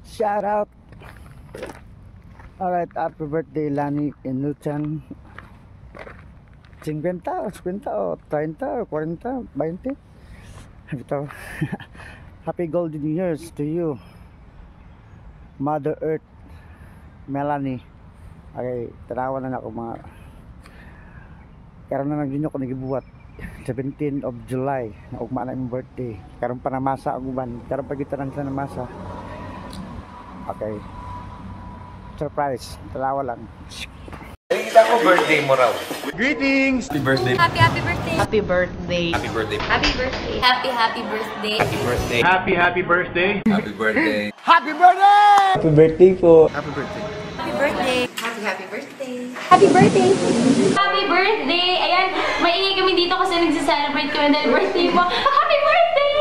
Shout out. Alright, happy birthday Lani Inuchan. 50, 50 o 30 o 40, 20. Ito. Happy golden years to you, Mother Earth, Melanie. Okay, tanawan na ako mga karon na nagdinyo ko nagibuhat 17 of July na ugma na yung birthday. Karon pa namasa ang uban, karon pa kita nang sa namasa. Okay, surprise, tanawa lang. Kita ko birthday mo raw. Greetings! Happy birthday. Happy birthday. Happy birthday. Happy birthday. Happy birthday. Happy birthday. Happy birthday. Happy birthday. Happy birthday. Happy birthday! Happy birthday po. Happy birthday. Happy birthday. Happy birthday. Happy birthday. Happy birthday. Ayan, maingay kami dito kasi nagse-celebrate kami dahil birthday mo. Happy birthday!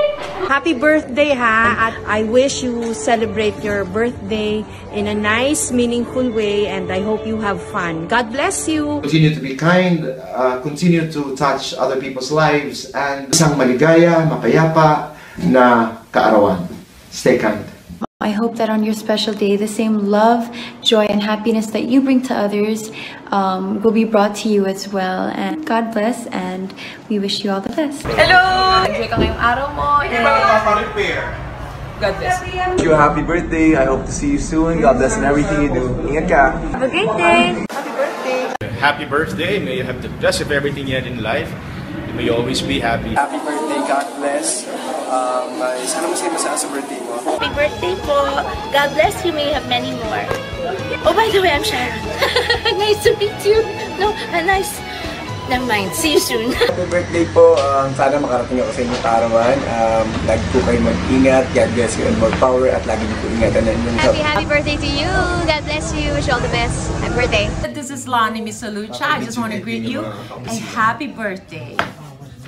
Happy birthday ha, at I wish you celebrate your birthday in a nice, meaningful way, and I hope you have fun. God bless you. Continue to be kind, continue to touch other people's lives, and isang maligaya, mapayapa na kaarawan. Stay kind. I hope that on your special day, the same love, joy, and happiness that you bring to others will be brought to you as well. And God bless, and we wish you all the best. Hello! Enjoy ka ngayong araw mo. God bless. Wish you a happy birthday. I hope to see you soon. God bless in everything you do. Ingat ka. Have a great day. Happy birthday. May you have the best of everything you had in life. May you always be happy. Happy birthday. God bless. Sana masaya sa birthday mo. Happy birthday po. God bless you. May you have many more. Oh, by the way, I'm Sharon. Nice to meet you. No, nice. Never mind. See you soon. Happy birthday po. Sana makarating ako sa inyong kaarawan. Lagi po kayo mag-ingat. God bless you and more power. At lagi niyo po ingatan na inyong health. Happy birthday to you. God bless you. Wish you all the best. Happy birthday. This is Lani Misalucha. I just want to greet you a happy birthday.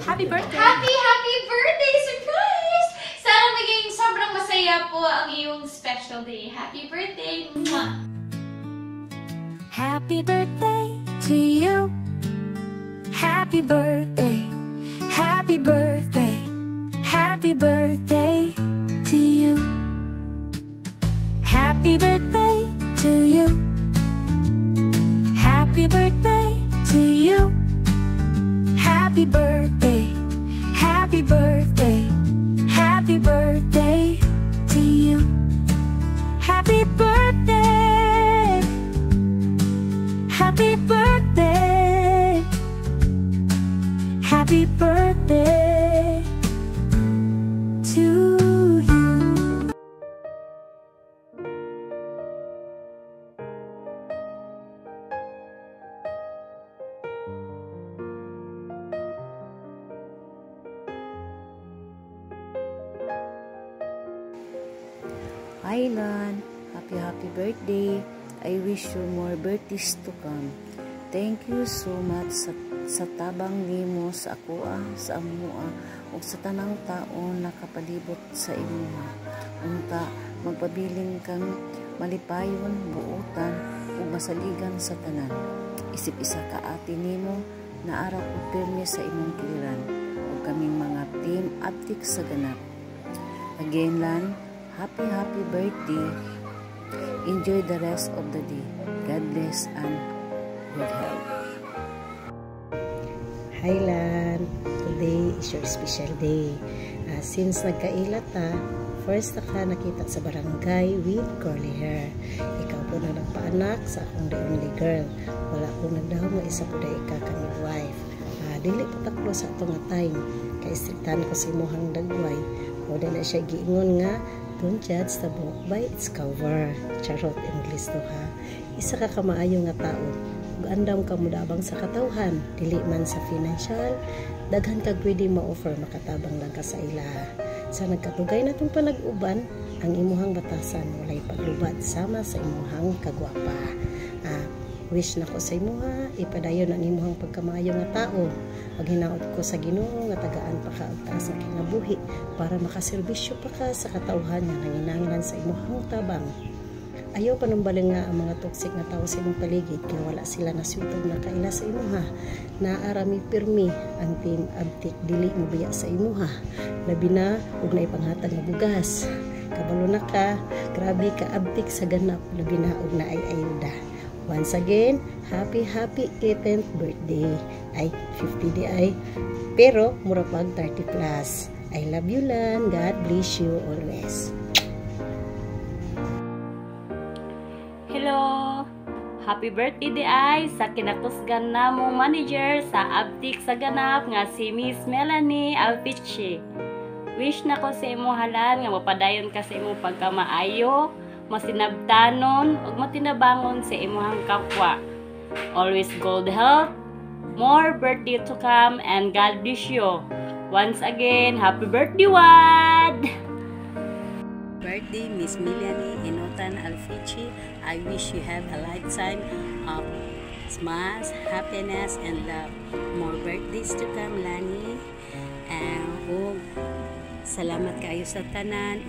Happy birthday. Happy birthday. Surprise! Sana maging sobrang masaya po ang iyong special day. Happy birthday. Mwah. Happy birthday to you. Happy birthday. Happy birthday. Happy birthday to you. Happy birthday to you. Happy birthday to you. Happy birthday. Happy birthday. Happy birthday to you. Happy birthday. Happy birthday. Happy birthday to you. Hi Lan, happy birthday. I wish you more birthdays to come. Thank you so much sa tabang nimo sa akoa, sa amoa, ug sa tanang taon nakapalibot sa imuha. Unta magpabiling kang malipayon, buotan ug masaligan sa tanan. Isip isa ka ate nimo na araw ug pirmi sa imong kiliran ug kaming mga team Aptik sa ganap. Again Lan, happy birthday. Enjoy the rest of the day. God bless and good health. Hi Lan, today is your special day. Since nagkailat first na ka nakita sa barangay with curly hair. Ikaw po na nagpaanak sa akong the only girl. Wala ko nagdaw mo isa po na ika ka midwife. Dili pataklo sa itong time. Kay istriktan ko si Mohang Dagway. O na siya giingon nga, don't judge the book by its cover. Charot, English to ha. Isa ka kamaayo nga tao. Ug andam ka mudabang sa katawhan. Dili man sa financial. Daghan ka pwede ma-offer makatabang lang ka sa ila. Sa nagkatugay na itong panag-uban, ang imuhang batasan walay paglubad sama sa imuhang kagwapa. Wish na ko sa imuha, ipadayon ang imuhang pagkamayo nga tao. Pag hinaot ko sa Ginoo nga tagaan pa ka og taas nga kinabuhi para makaserbisyo pa ka sa katawhan nga nanginahanglan sa imuhang tabang. Ayaw panumbaling nga ang mga toxic na tao sa imong paligid kaya wala sila nasutog na kaila sa imuha. Naarami pirmi ang team Aptik dili mobiya sa imuha. Labi na ug naipanghatag nga bugas. Kabalo na ka, grabe ka abtik sa ganap, labi na og na ay ayuda. Once again, happy 18th birthday. Ay, 50 di ay. Pero, mura pag 30 plus. I love you, Lan. God bless you always. Hello! Happy birthday di ay sa kinakusgan na mong manager sa Abtik sa ganap nga si Miss Melanie Alpici. Wish na ko sa imo halan nga mapadayon ka sa imo pagkamaayo, masinabtanon ug matinabangon sa imong kapwa. Always good health, more birthday to come, and God bless you. Once again, happy birthday, Wad! Birthday, Miss Melanie Inotan Alfici. I wish you have a lifetime of smiles, happiness, and love. More birthdays to come, Lani. And salamat kaayo sa tanan.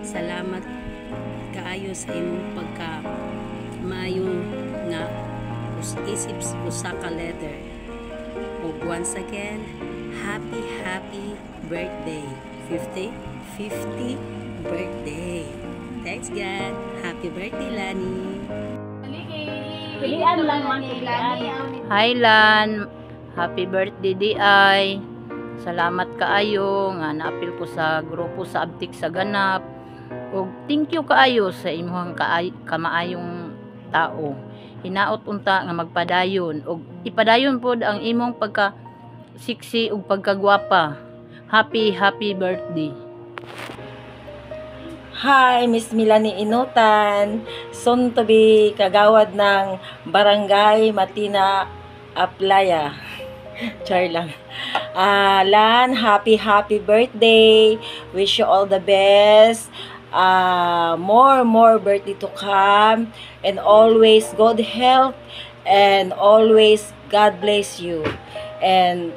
Salamat kaayo sa imong pagka mayong nga isip usa ka letter. Once again, happy birthday. 50 birthday. Thanks God. Happy birthday, Lani. Pilihan lang man Lani. Hi Lan. Happy birthday di ay. Salamat kaayo nga naapil ko sa grupo sa Abtik sa ganap. Ug thank you kaayo sa imong kamaayong tao. Hinaot unta nga magpadayon ug ipadayon pod ang imong pagka sexy ug pagkagwapa. Happy birthday. Hi, Miss Melanie Inotan. Soon to be kagawad ng Barangay Matina Aplaya. Char lang. Lan, happy birthday. Wish you all the best. More birthday to come. And always good health. And always God bless you. And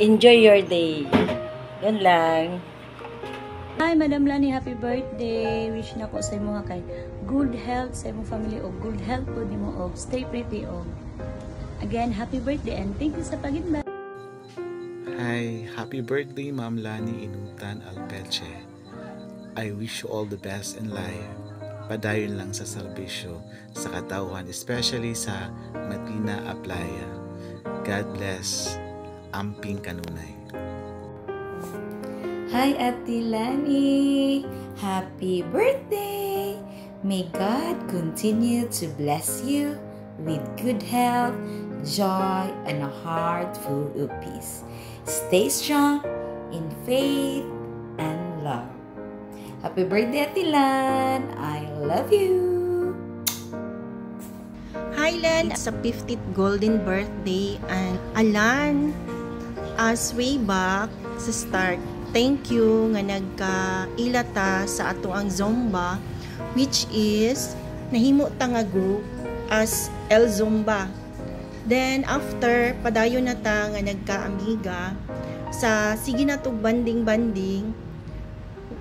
enjoy your day. Yan lang. Hi, Madam Lani, happy birthday. Wish na ko sa imo kay good health sa imong family o good health po nimo og stay pretty og. Again, happy birthday and thank you sa pag-invite. Hi, happy birthday Ma'am Lani Inutan Alpeche. I wish you all the best in life. Padayon lang sa serbisyo sa katauhan, especially sa Matina Aplaya. God bless. Amping kanunay. Hi, Ate Lani! Happy birthday! May God continue to bless you with good health, joy, and a heart full of peace. Stay strong in faith and love. Happy birthday, Ate Lan! I love you! Hi, Lan! Sa 50th golden birthday, and Alan, as way back sa start, thank you nga nagkailata sa ato ang Zumba, which is nahimo ta nga group as El Zumba. Then after padayon na ta nga nagka-amiga sa sige na tog banding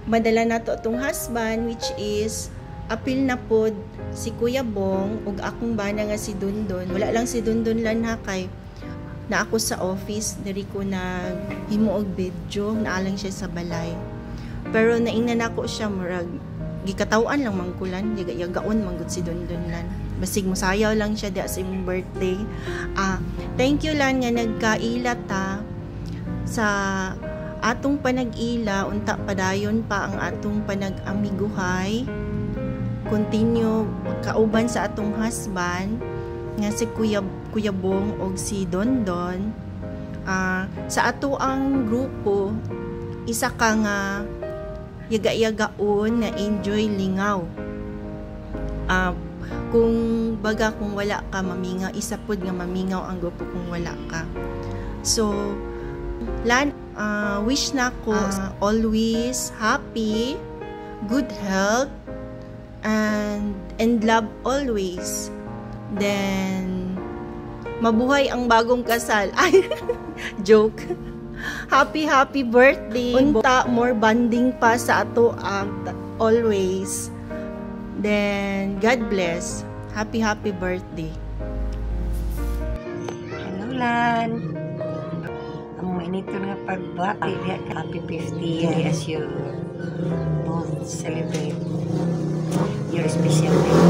madala na to atong husband, which is apil na pod si Kuya Bong ug akong bana nga si Dundon. Wala lang si Dundon lan ha kay na ako sa office, diri ko naghimo og video, naalang siya sa balay. Pero naingnan ako siya, murag, gikataw-an lang mangkulan, yagaon manggod si Dondon lan. Basig mo sayaw lang siya sa imong birthday. Thank you lang nga nagkaila ta sa atong panag-ila, unta padayon pa ang atong panag-amiguhay. Continue kauban sa atong husband, nga si Kuya Bong og si Dondon. Sa ato ang grupo, isa ka nga yaga-yagaon na enjoy lingaw. Kung wala ka mamingaw, isa pod nga mamingaw ang grupo kung wala ka. So Lan, wish na ko always happy, good health, and love always. Then, mabuhay ang bagong kasal. Ay, joke. Happy birthday. Unta, more bonding pa sa ato always. Then, God bless. Happy birthday. Hello, Lan. Ang mainito nga pagbati. Happy 50 as you both celebrate your special day.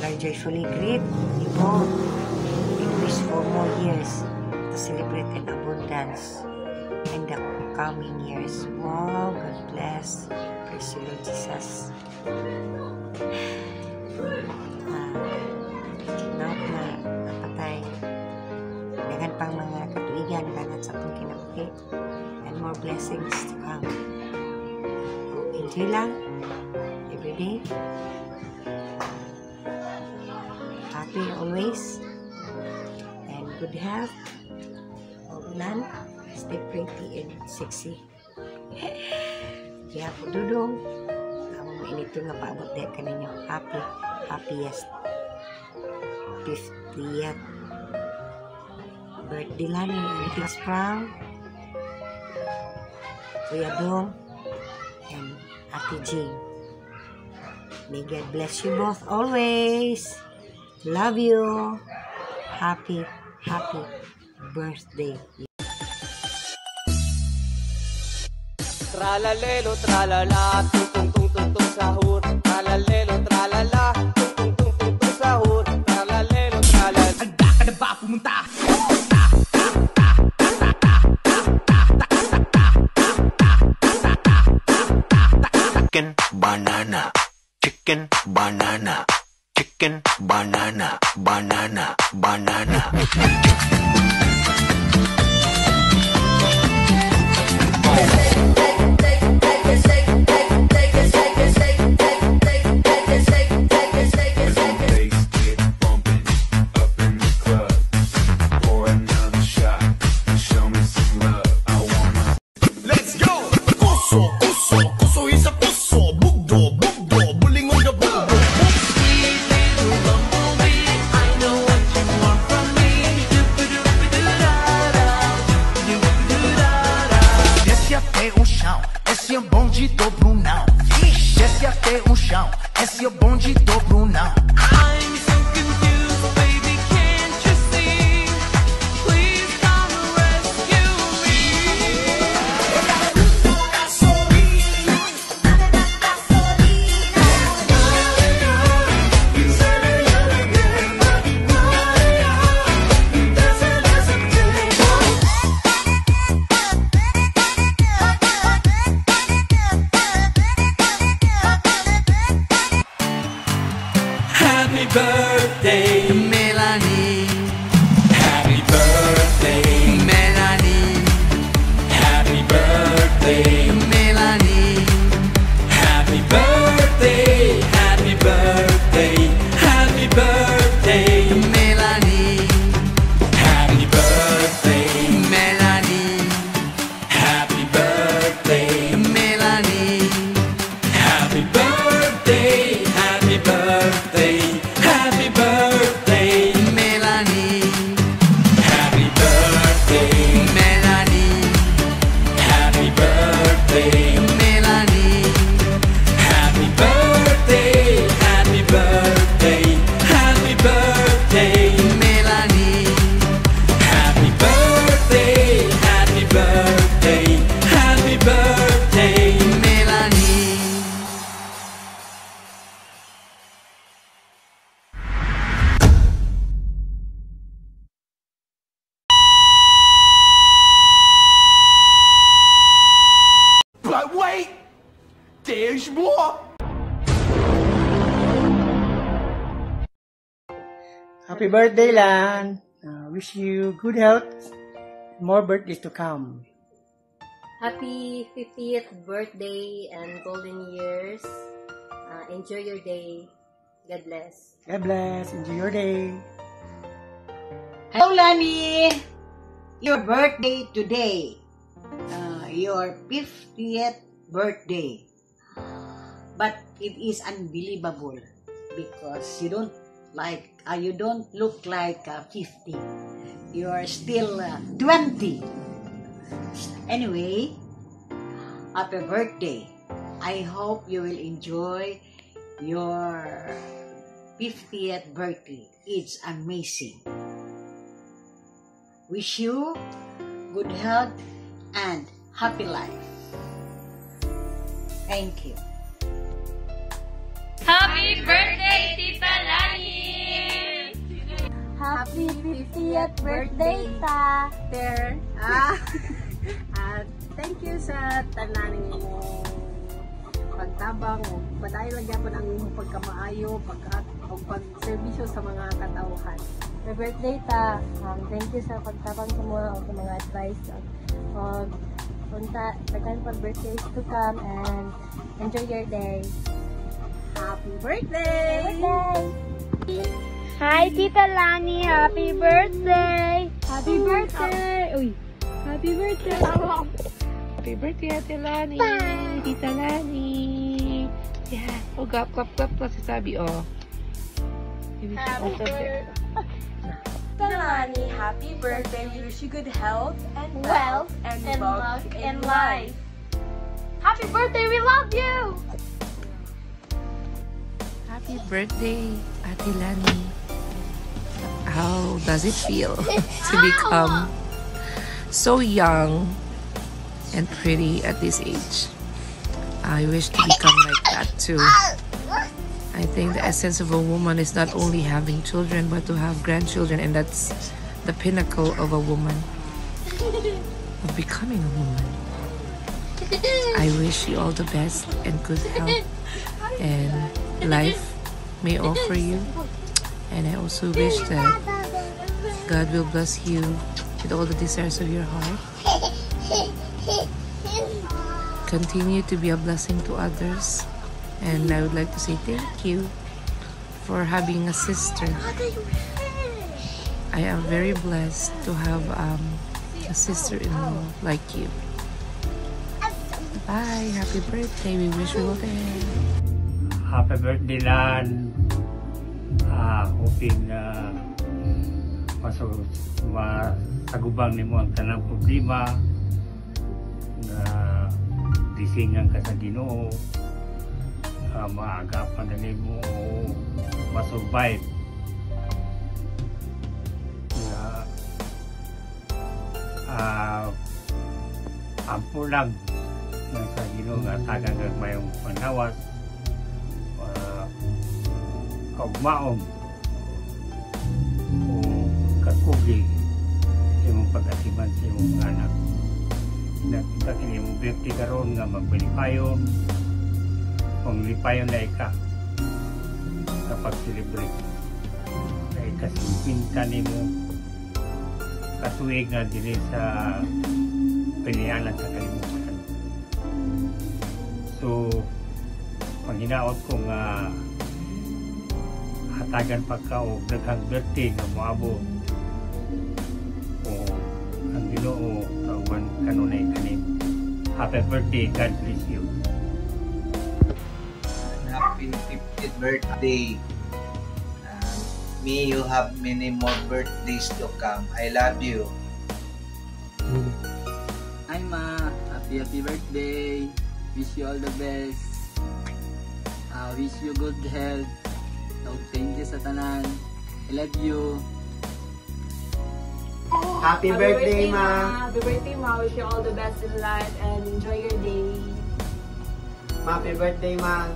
I joyfully greet you both and wish for more years to celebrate in abundance in the coming years. Wow, God bless. Praise you, Lord Jesus. Naot na napatay. Dagan pang mga katuigan kanat sa itong kinabuhi and more blessings to come. Enjoy lang every day. Happy always and good health. None, stay pretty and sexy. Kaya po dudong ang inito nga paabot dahil ka ninyo happiest 50th birthday lang and thanks from Kuya Dong and Ate Jing. May God bless you both always. Love you. Happy birthday. Tralalelo, tralala, tung tung tung tung tung sahur. Tralalelo, tralala, tung tung tung tung tung sahur. Tralalelo, tralala. Anda ka na ba pumunta? Chicken, banana, chicken, banana, chicken, banana, banana, banana. Esse é o bonde do Brunão. Desce até o chão. Esse é o bonde do Brunão. I'm so confused, baby, can't you see? Please come rescue Happy birthday, Melanie. Happy birthday, Melanie. Happy birthday, Melanie. Happy birthday, happy birthday, happy birthday, Melanie. Happy birthday, Melanie. Happy birthday, Melanie. Happy birthday, happy birthday. Happy birthday, Melanie. Happy birthday, Melanie. Happy birthday, Melanie. Happy birthday, happy birthday, happy birthday, Melanie. Happy birthday, happy birthday, happy birthday, Melanie. But wait, there's more. Happy birthday, Lan. Wish you good health, more birthdays to come. Happy 50th birthday and golden years. Enjoy your day. God bless. God bless. Enjoy your day. Hello, Lani. Your birthday today. Your 50th birthday. But it is unbelievable because you don't look like 50. You are still 20. Anyway, happy birthday. I hope you will enjoy your 50th birthday. It's amazing. Wish you good health and happy life. Thank you. Happy birthday, Tita Lani! Happy 50th birthday, ta! There. Thank you sa tanan mo pagtabang o padayon lang gyapon ang imong pagkamaayo, pagserbisyo sa mga katawhan. Happy birthday, ta! Thank you sa pagtabang sa mga advice. Punta, daghan pag birthdays to come and enjoy your day. Happy birthday! Hi, Tita Lani! Happy birthday! Happy birthday! Uy! Happy birthday! Happy birthday, Ate Lani! Tita Lani! Yeah! Oh, clap, clap, clap, clap, sasabi, oh. Happy birthday! Tita Lani, happy birthday! We wish you good health and Wealth and luck in in life. Happy birthday! We love you! Happy birthday, Ate Lani! How does it feel to become so young and pretty at this age? I wish to become like that too. I think the essence of a woman is not only having children but to have grandchildren, and that's the pinnacle of a woman, of becoming a woman. I wish you all the best and good health and life may offer you. And I also wish that God will bless you with all the desires of your heart. Continue to be a blessing to others. And I would like to say thank you for having a sister. I am very blessed to have a sister-in-law like you. Bye. Happy birthday. We wish you all the best. Happy birthday, Lan. Hoping masagubang nimo ang tanang problema na disingan ka sa Ginoo, maagapan na nimo masurvive ampo lang sa Ginoo nga tagang mayong panawas kaugmaon o kakugi sa imong pag-asiman sa imong anak. Nakita kini imong birthday karon nga magbalipayon, kung lipayon na ika kapag celebrate na ikasimpinta nimo katuig nga dili sa pilihanan sa kalimutan. So panginaot ko nga hatagan pagka o daghang birthday nga moabot o ang Ginoo kawan kanunay kanin. Happy birthday, God bless you. Happy 50th birthday. May you have many more birthdays to come. I love you. Hi Ma, happy birthday. Wish you all the best. Wish you good health. Thank you sa tanan. I love you. Happy birthday, Ma. Happy birthday, Ma. Wish you all the best in life and enjoy your day. Happy birthday, Ma.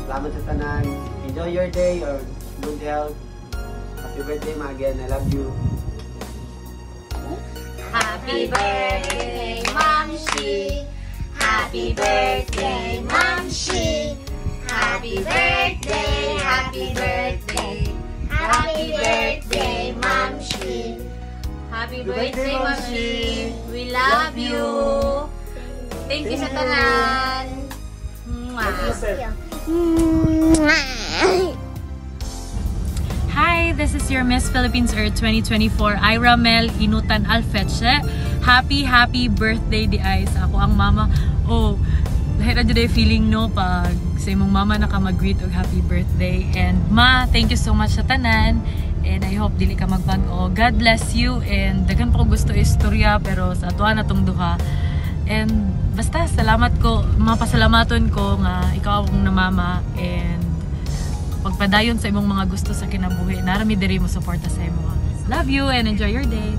Salamat sa tanan. Enjoy your day or good health. Happy birthday, Ma. Again, I love you. Happy birthday, Momshi. Happy birthday, Momshi. Happy birthday, happy birthday. Happy birthday, Momshi. Happy birthday, Momshi. We love you. Thank you sa tanan. Hi, this is your Miss Philippines Earth 2024, Ira Mel Inutan Alfeche. Happy birthday di ay sa ako ang mama. Oh, lahat na dyan feeling no pag sa imong mama naka-mag-greet og happy birthday. And Ma, thank you so much sa tanan. And I hope dili ka magbago. God bless you. And daghan pa ko gusto istorya pero sa tuwa na tong duha. And basta salamat ko, mapasalamaton ko nga ikaw akong na mama. And pagpadayon sa imong mga gusto sa kinabuhi, narami diri mo suporta sa imo. Love you and enjoy your day.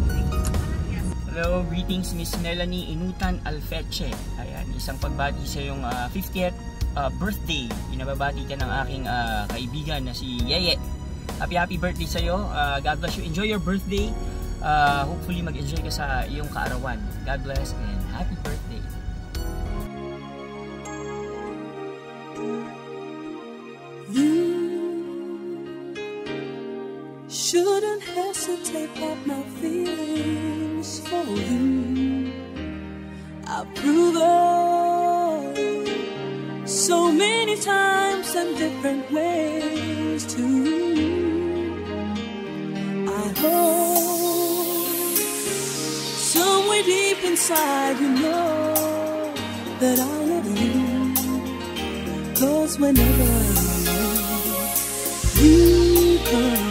Hello, greetings Miss Melanie Inutan Alfeche. Ayan, isang pagbati sa iyong 50th birthday. Pinababati ka ng aking kaibigan na si Yeye. Happy birthday sa'yo. God bless you. Enjoy your birthday. Hopefully mag-enjoy ka sa iyong kaarawan. God bless and happy birthday. Shouldn't hesitate about my feelings for you. I've proven so many times and different ways to you. I hope somewhere deep inside you know that I love you. 'Cause whenever you come